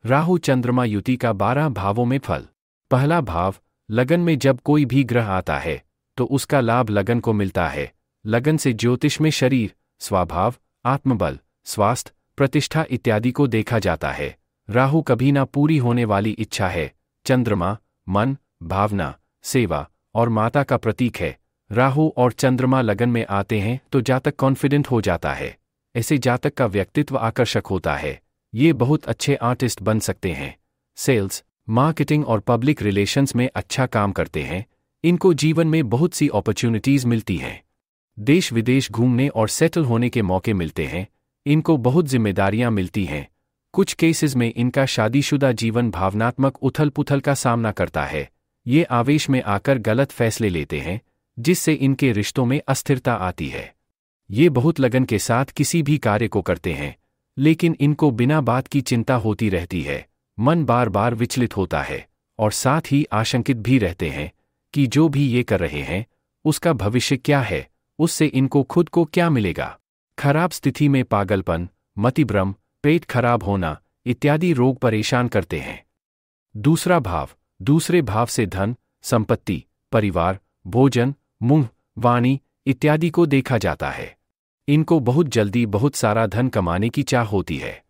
राहु चंद्रमा युति का 12 भावों में फल। पहला भाव, लगन में जब कोई भी ग्रह आता है तो उसका लाभ लगन को मिलता है। लगन से ज्योतिष में शरीर, स्वभाव, आत्मबल, स्वास्थ्य, प्रतिष्ठा इत्यादि को देखा जाता है। राहु कभी ना पूरी होने वाली इच्छा है। चंद्रमा मन, भावना, सेवा और माता का प्रतीक है। राहु और चंद्रमा लगन में आते हैं तो जातक कॉन्फिडेंट हो जाता है। ऐसे जातक का व्यक्तित्व आकर्षक होता है। ये बहुत अच्छे आर्टिस्ट बन सकते हैं। सेल्स, मार्केटिंग और पब्लिक रिलेशंस में अच्छा काम करते हैं। इनको जीवन में बहुत सी अपॉर्चुनिटीज मिलती हैं। देश विदेश घूमने और सेटल होने के मौके मिलते हैं। इनको बहुत जिम्मेदारियां मिलती हैं। कुछ केसेस में इनका शादीशुदा जीवन भावनात्मक उथल पुथल का सामना करता है। ये आवेश में आकर गलत फैसले लेते हैं, जिससे इनके रिश्तों में अस्थिरता आती है। ये बहुत लगन के साथ किसी भी कार्य को करते हैं, लेकिन इनको बिना बात की चिंता होती रहती है। मन बार बार विचलित होता है और साथ ही आशंकित भी रहते हैं कि जो भी ये कर रहे हैं उसका भविष्य क्या है, उससे इनको खुद को क्या मिलेगा। खराब स्थिति में पागलपन, मतिभ्रम, पेट खराब होना इत्यादि रोग परेशान करते हैं। दूसरा भाव, दूसरे भाव से धन, संपत्ति, परिवार, भोजन, मुंह, वाणी इत्यादि को देखा जाता है। इनको बहुत जल्दी बहुत सारा धन कमाने की चाह होती है।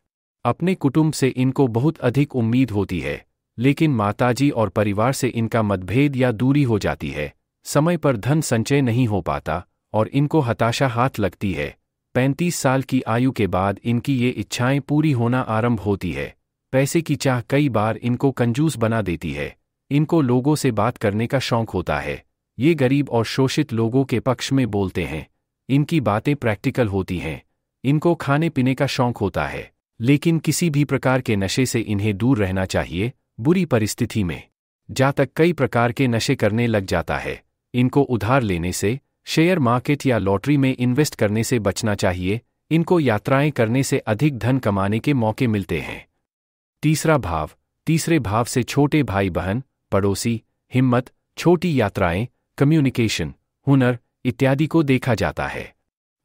अपने कुटुंब से इनको बहुत अधिक उम्मीद होती है, लेकिन माताजी और परिवार से इनका मतभेद या दूरी हो जाती है। समय पर धन संचय नहीं हो पाता और इनको हताशा हाथ लगती है। 35 साल की आयु के बाद इनकी ये इच्छाएं पूरी होना आरंभ होती है। पैसे की चाह कई बार इनको कंजूस बना देती है। इनको लोगों से बात करने का शौक होता है। ये गरीब और शोषित लोगों के पक्ष में बोलते हैं। इनकी बातें प्रैक्टिकल होती हैं। इनको खाने पीने का शौक होता है, लेकिन किसी भी प्रकार के नशे से इन्हें दूर रहना चाहिए। बुरी परिस्थिति में जातक कई प्रकार के नशे करने लग जाता है। इनको उधार लेने से, शेयर मार्केट या लॉटरी में इन्वेस्ट करने से बचना चाहिए। इनको यात्राएं करने से अधिक धन कमाने के मौके मिलते हैं। तीसरा भाव, तीसरे भाव से छोटे भाई बहन, पड़ोसी, हिम्मत, छोटी यात्राएं, कम्युनिकेशन, हुनर इत्यादि को देखा जाता है।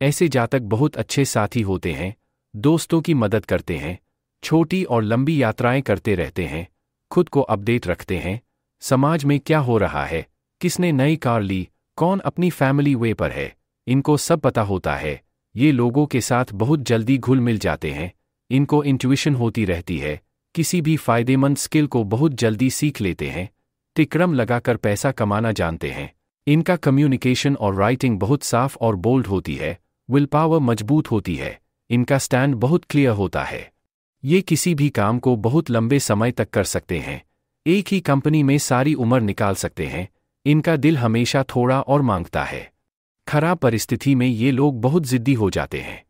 ऐसे जातक बहुत अच्छे साथी होते हैं, दोस्तों की मदद करते हैं, छोटी और लंबी यात्राएं करते रहते हैं, खुद को अपडेट रखते हैं। समाज में क्या हो रहा है, किसने नई कार ली, कौन अपनी फैमिली वे पर है, इनको सब पता होता है। ये लोगों के साथ बहुत जल्दी घुल मिल जाते हैं। इनको इंट्यूइशन होती रहती है। किसी भी फायदेमंद स्किल को बहुत जल्दी सीख लेते हैं। तिक्रम लगाकर पैसा कमाना जानते हैं। इनका कम्युनिकेशन और राइटिंग बहुत साफ और बोल्ड होती है। विल पावर मजबूत होती है। इनका स्टैंड बहुत क्लियर होता है। ये किसी भी काम को बहुत लंबे समय तक कर सकते हैं। एक ही कंपनी में सारी उम्र निकाल सकते हैं। इनका दिल हमेशा थोड़ा और मांगता है। खराब परिस्थिति में ये लोग बहुत जिद्दी हो जाते हैं।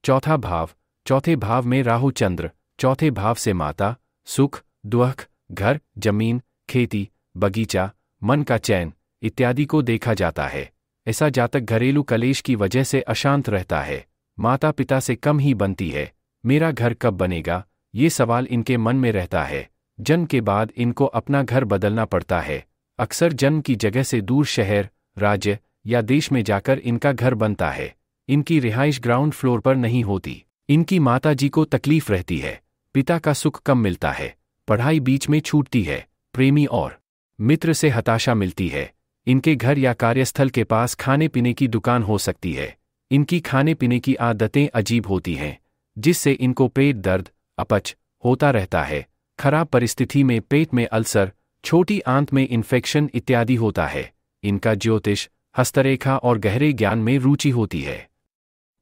चौथा भाव, चौथे भाव में राहु चंद्र, चौथे भाव से माता, सुख, दुख, घर, जमीन, खेती, बगीचा, मन का चैन इत्यादि को देखा जाता है। ऐसा जातक घरेलू कलेश की वजह से अशांत रहता है। माता पिता से कम ही बनती है। मेरा घर कब बनेगा, ये सवाल इनके मन में रहता है। जन्म के बाद इनको अपना घर बदलना पड़ता है। अक्सर जन्म की जगह से दूर शहर, राज्य या देश में जाकर इनका घर बनता है। इनकी रिहाइश ग्राउंड फ्लोर पर नहीं होती। इनकी माताजी को तकलीफ रहती है। पिता का सुख कम मिलता है। पढ़ाई बीच में छूटती है। प्रेमी और मित्र से हताशा मिलती है। इनके घर या कार्यस्थल के पास खाने पीने की दुकान हो सकती है। इनकी खाने पीने की आदतें अजीब होती हैं, जिससे इनको पेट दर्द, अपच होता रहता है। खराब परिस्थिति में पेट में अल्सर, छोटी आंत में इन्फेक्शन इत्यादि होता है। इनका ज्योतिष, हस्तरेखा और गहरे ज्ञान में रुचि होती है।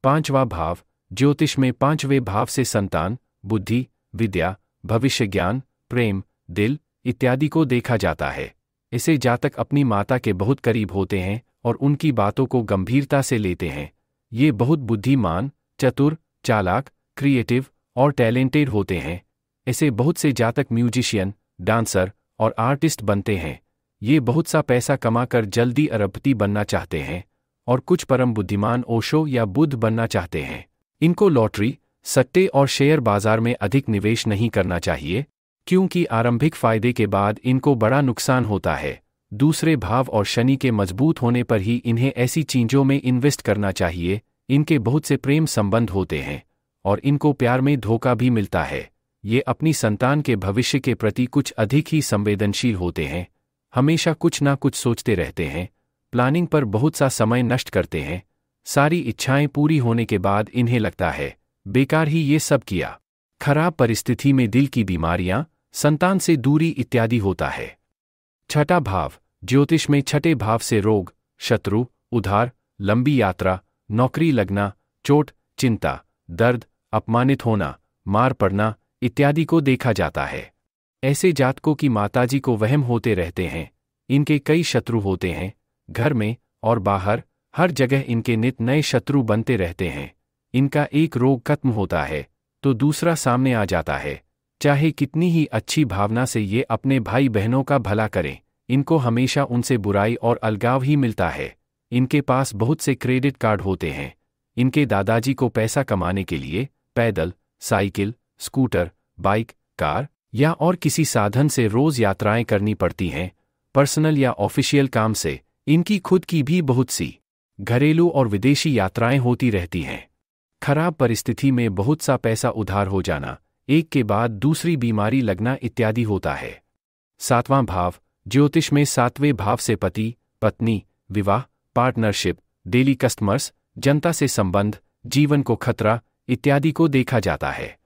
पांचवा भाव, ज्योतिष में पांचवें भाव से संतान, बुद्धि, विद्या, भविष्य ज्ञान, प्रेम, दिल इत्यादि को देखा जाता है। इसे जातक अपनी माता के बहुत करीब होते हैं और उनकी बातों को गंभीरता से लेते हैं। ये बहुत बुद्धिमान, चतुर, चालाक, क्रिएटिव और टैलेंटेड होते हैं। ऐसे बहुत से जातक म्यूजिशियन, डांसर और आर्टिस्ट बनते हैं। ये बहुत सा पैसा कमाकर जल्दी अरबपति बनना चाहते हैं और कुछ परम बुद्धिमान ओशो या बुद्ध बनना चाहते हैं। इनको लॉटरी, सट्टे और शेयर बाजार में अधिक निवेश नहीं करना चाहिए, क्योंकि आरंभिक फायदे के बाद इनको बड़ा नुकसान होता है। दूसरे भाव और शनि के मजबूत होने पर ही इन्हें ऐसी चीजों में इन्वेस्ट करना चाहिए। इनके बहुत से प्रेम संबंध होते हैं और इनको प्यार में धोखा भी मिलता है। ये अपनी संतान के भविष्य के प्रति कुछ अधिक ही संवेदनशील होते हैं, हमेशा कुछ ना कुछ सोचते रहते हैं, प्लानिंग पर बहुत सा समय नष्ट करते हैं। सारी इच्छाएं पूरी होने के बाद इन्हें लगता है बेकार ही ये सब किया। खराब परिस्थिति में दिल की बीमारियां, संतान से दूरी इत्यादि होता है। छठा भाव, ज्योतिष में छठे भाव से रोग, शत्रु, उधार, लंबी यात्रा, नौकरी लगना, चोट, चिंता, दर्द, अपमानित होना, मार पड़ना इत्यादि को देखा जाता है। ऐसे जातकों की माताजी को वहम होते रहते हैं, इनके कई शत्रु होते हैं, घर में और बाहर हर जगह इनके नित नए शत्रु बनते रहते हैं। इनका एक रोग खत्म होता है तो दूसरा सामने आ जाता है। चाहे कितनी ही अच्छी भावना से ये अपने भाई बहनों का भला करें, इनको हमेशा उनसे बुराई और अलगाव ही मिलता है। इनके पास बहुत से क्रेडिट कार्ड होते हैं। इनके दादाजी को पैसा कमाने के लिए पैदल, साइकिल, स्कूटर, बाइक, कार या और किसी साधन से रोज यात्राएं करनी पड़ती हैं। पर्सनल या ऑफिशियल काम से इनकी खुद की भी बहुत सी घरेलू और विदेशी यात्राएं होती रहती हैं। खराब परिस्थिति में बहुत सा पैसा उधार हो जाना, एक के बाद दूसरी बीमारी लगना इत्यादि होता है। सातवां भाव, ज्योतिष में सातवें भाव से पति, पत्नी, विवाह, पार्टनरशिप, डेली कस्टमर्स, जनता से संबंध, जीवन को खतरा इत्यादि को देखा जाता है।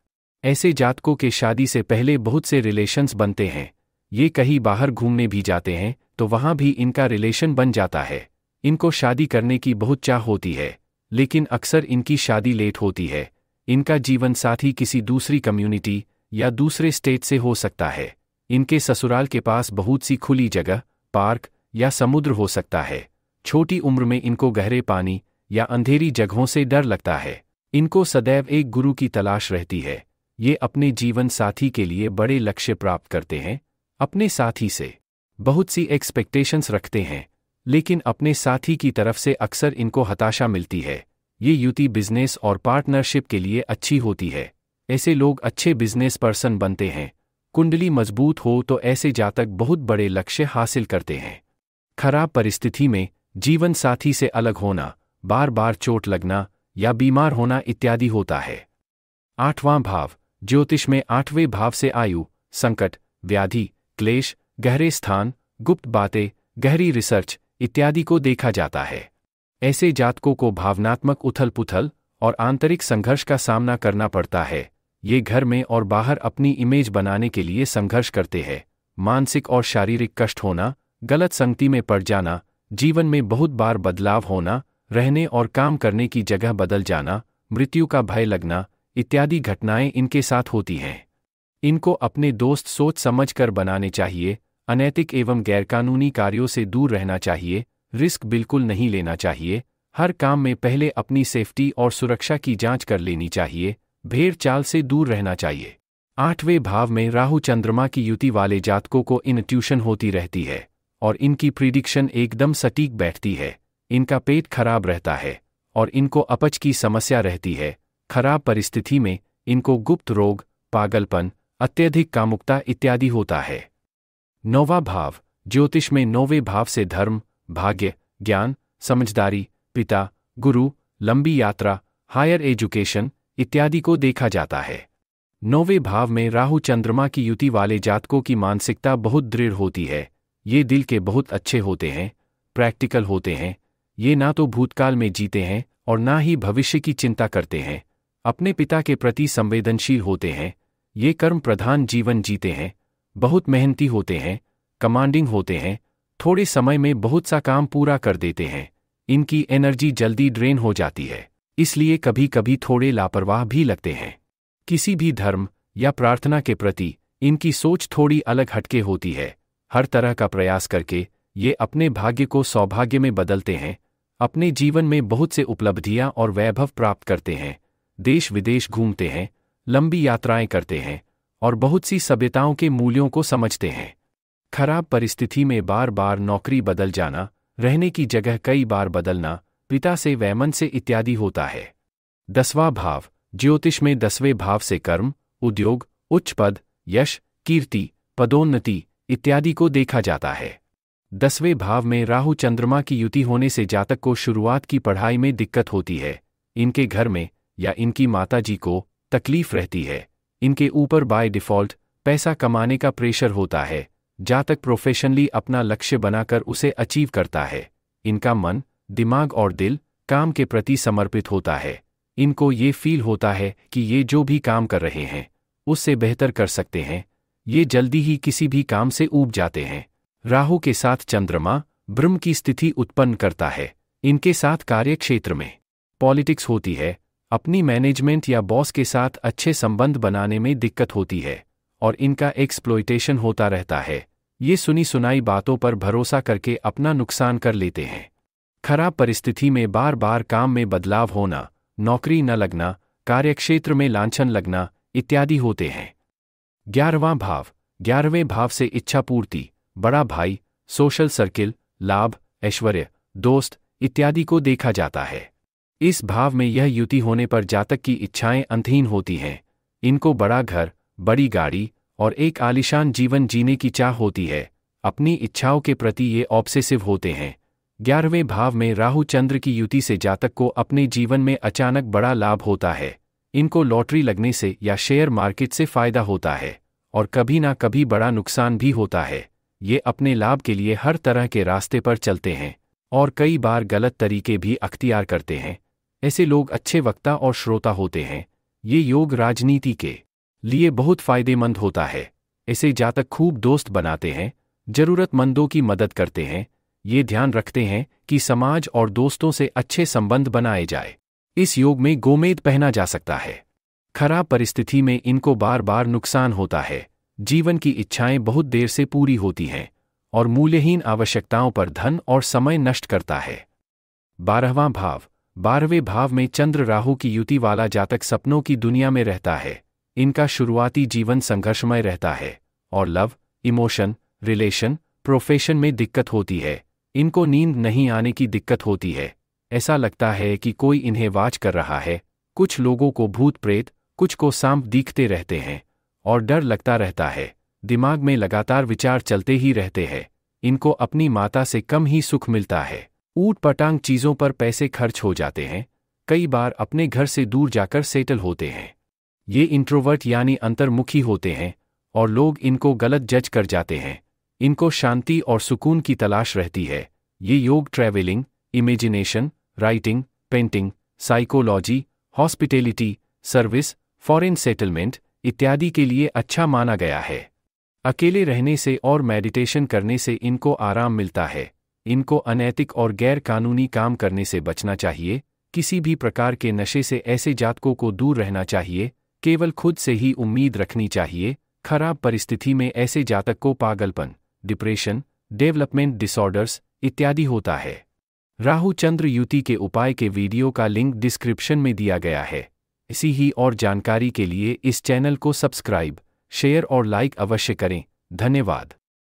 ऐसे जातकों के शादी से पहले बहुत से रिलेशंस बनते हैं। ये कहीं बाहर घूमने भी जाते हैं तो वहां भी इनका रिलेशन बन जाता है। इनको शादी करने की बहुत चाह होती है, लेकिन अक्सर इनकी शादी लेट होती है। इनका जीवन साथी किसी दूसरी कम्युनिटी या दूसरे स्टेट से हो सकता है। इनके ससुराल के पास बहुत सी खुली जगह, पार्क या समुद्र हो सकता है। छोटी उम्र में इनको गहरे पानी या अंधेरी जगहों से डर लगता है। इनको सदैव एक गुरु की तलाश रहती है। ये अपने जीवन साथी के लिए बड़े लक्ष्य प्राप्त करते हैं, अपने साथी से बहुत सी एक्सपेक्टेशंस रखते हैं, लेकिन अपने साथी की तरफ से अक्सर इनको हताशा मिलती है। ये युति बिजनेस और पार्टनरशिप के लिए अच्छी होती है। ऐसे लोग अच्छे बिजनेस पर्सन बनते हैं। कुंडली मजबूत हो तो ऐसे जातक बहुत बड़े लक्ष्य हासिल करते हैं। खराब परिस्थिति में जीवन साथी से अलग होना, बार बार चोट लगना या बीमार होना इत्यादि होता है। आठवां भाव, ज्योतिष में आठवें भाव से आयु, संकट, व्याधि, क्लेश, गहरे स्थान, गुप्त बातें, गहरी रिसर्च इत्यादि को देखा जाता है। ऐसे जातकों को भावनात्मक उथल पुथल और आंतरिक संघर्ष का सामना करना पड़ता है। ये घर में और बाहर अपनी इमेज बनाने के लिए संघर्ष करते हैं। मानसिक और शारीरिक कष्ट होना, गलत संगति में पड़ जाना, जीवन में बहुत बार बदलाव होना, रहने और काम करने की जगह बदल जाना, मृत्यु का भय लगना इत्यादि घटनाएं इनके साथ होती हैं। इनको अपने दोस्त सोच समझ कर बनाने चाहिए। अनैतिक एवं गैरकानूनी कार्यों से दूर रहना चाहिए। रिस्क बिल्कुल नहीं लेना चाहिए। हर काम में पहले अपनी सेफ्टी और सुरक्षा की जांच कर लेनी चाहिए। भेड़ चाल से दूर रहना चाहिए। आठवें भाव में राहु चंद्रमा की युति वाले जातकों को इंट्यूशन होती रहती है और इनकी प्रिडिक्शन एकदम सटीक बैठती है। इनका पेट खराब रहता है और इनको अपच की समस्या रहती है। खराब परिस्थिति में इनको गुप्त रोग, पागलपन, अत्यधिक कामुकता इत्यादि होता है। नौवां भाव, ज्योतिष में नौवें भाव से धर्म, भाग्य, ज्ञान, समझदारी, पिता, गुरु, लंबी यात्रा, हायर एजुकेशन इत्यादि को देखा जाता है। नौवें भाव में राहु चंद्रमा की युति वाले जातकों की मानसिकता बहुत दृढ़ होती है। ये दिल के बहुत अच्छे होते हैं, प्रैक्टिकल होते हैं। ये ना तो भूतकाल में जीते हैं और ना ही भविष्य की चिंता करते हैं। अपने पिता के प्रति संवेदनशील होते हैं। ये कर्म प्रधान जीवन जीते हैं। बहुत मेहनती होते हैं, कमांडिंग होते हैं, थोड़े समय में बहुत सा काम पूरा कर देते हैं। इनकी एनर्जी जल्दी ड्रेन हो जाती है, इसलिए कभी कभी थोड़े लापरवाह भी लगते हैं। किसी भी धर्म या प्रार्थना के प्रति इनकी सोच थोड़ी अलग हटके होती है। हर तरह का प्रयास करके ये अपने भाग्य को सौभाग्य में बदलते हैं। अपने जीवन में बहुत से उपलब्धियां और वैभव प्राप्त करते हैं। देश विदेश घूमते हैं, लंबी यात्राएं करते हैं और बहुत सी सभ्यताओं के मूल्यों को समझते हैं। खराब परिस्थिति में बार बार नौकरी बदल जाना, रहने की जगह कई बार बदलना, पिता से वैमन से इत्यादि होता है। 10वां भाव, ज्योतिष में 10वें भाव से कर्म, उद्योग, उच्च पद, यश, कीर्ति, पदोन्नति इत्यादि को देखा जाता है। 10वें भाव में राहु चंद्रमा की युति होने से जातक को शुरुआत की पढ़ाई में दिक्कत होती है। इनके घर में या इनकी माताजी को तकलीफ रहती है। इनके ऊपर बाय डिफ़ॉल्ट पैसा कमाने का प्रेशर होता है। जातक प्रोफेशनली अपना लक्ष्य बनाकर उसे अचीव करता है। इनका मन, दिमाग और दिल काम के प्रति समर्पित होता है। इनको ये फील होता है कि ये जो भी काम कर रहे हैं उससे बेहतर कर सकते हैं। ये जल्दी ही किसी भी काम से ऊब जाते हैं। राहु के साथ चंद्रमा ब्रह्म की स्थिति उत्पन्न करता है। इनके साथ कार्यक्षेत्र में पॉलिटिक्स होती है। अपनी मैनेजमेंट या बॉस के साथ अच्छे संबंध बनाने में दिक्कत होती है और इनका एक्सप्लॉयटेशन होता रहता है। ये सुनी सुनाई बातों पर भरोसा करके अपना नुकसान कर लेते हैं। खराब परिस्थिति में बार बार काम में बदलाव होना, नौकरी न लगना, कार्यक्षेत्र में लांछन लगना इत्यादि होते हैं। 11वां भाव, 11वें भाव से इच्छा पूर्ति, बड़ा भाई, सोशल सर्किल, लाभ, ऐश्वर्य, दोस्त इत्यादि को देखा जाता है। इस भाव में यह युति होने पर जातक की इच्छाएं अंतहीन होती हैं। इनको बड़ा घर, बड़ी गाड़ी और एक आलीशान जीवन जीने की चाह होती है। अपनी इच्छाओं के प्रति ये ऑब्सेसिव होते हैं। 11वें भाव में राहु चंद्र की युति से जातक को अपने जीवन में अचानक बड़ा लाभ होता है। इनको लॉटरी लगने से या शेयर मार्केट से फायदा होता है और कभी ना कभी बड़ा नुकसान भी होता है। ये अपने लाभ के लिए हर तरह के रास्ते पर चलते हैं और कई बार गलत तरीके भी अख्तियार करते हैं। ऐसे लोग अच्छे वक्ता और श्रोता होते हैं। ये योग राजनीति के लिए बहुत फायदेमंद होता है। ऐसे जातक खूब दोस्त बनाते हैं, जरूरतमंदों की मदद करते हैं। ये ध्यान रखते हैं कि समाज और दोस्तों से अच्छे संबंध बनाए जाए। इस योग में गोमेद पहना जा सकता है। खराब परिस्थिति में इनको बार बार नुकसान होता है। जीवन की इच्छाएं बहुत देर से पूरी होती हैं और मूल्यहीन आवश्यकताओं पर धन और समय नष्ट करता है। 12वां भाव, 12वें भाव में चंद्र राहु की युति वाला जातक सपनों की दुनिया में रहता है। इनका शुरुआती जीवन संघर्षमय रहता है और लव, इमोशन, रिलेशन, प्रोफेशन में दिक्कत होती है। इनको नींद नहीं आने की दिक्कत होती है। ऐसा लगता है कि कोई इन्हें वाच कर रहा है। कुछ लोगों को भूत प्रेत, कुछ को सांप दिखते रहते हैं और डर लगता रहता है। दिमाग में लगातार विचार चलते ही रहते हैं। इनको अपनी माता से कम ही सुख मिलता है। ऊट पटांग चीज़ों पर पैसे खर्च हो जाते हैं। कई बार अपने घर से दूर जाकर सेटल होते हैं। ये इंट्रोवर्ट यानी अंतर्मुखी होते हैं और लोग इनको गलत जज कर जाते हैं। इनको शांति और सुकून की तलाश रहती है। ये योग travelling, imagination, writing, painting, psychology, hospitality, service, foreign settlement इत्यादि के लिए अच्छा माना गया है। अकेले रहने से और मेडिटेशन करने से इनको आराम मिलता है। इनको अनैतिक और गैर कानूनी काम करने से बचना चाहिए। किसी भी प्रकार के नशे से ऐसे जातकों को दूर रहना चाहिए। केवल खुद से ही उम्मीद रखनी चाहिए। खराब परिस्थिति में ऐसे जातक को पागलपन, डिप्रेशन, डेवलपमेंट डिसऑर्डर्स इत्यादि होता है। राहु चंद्र युति के उपाय के वीडियो का लिंक डिस्क्रिप्शन में दिया गया है। इसी ही और जानकारी के लिए इस चैनल को सब्सक्राइब, शेयर और लाइक अवश्य करें। धन्यवाद।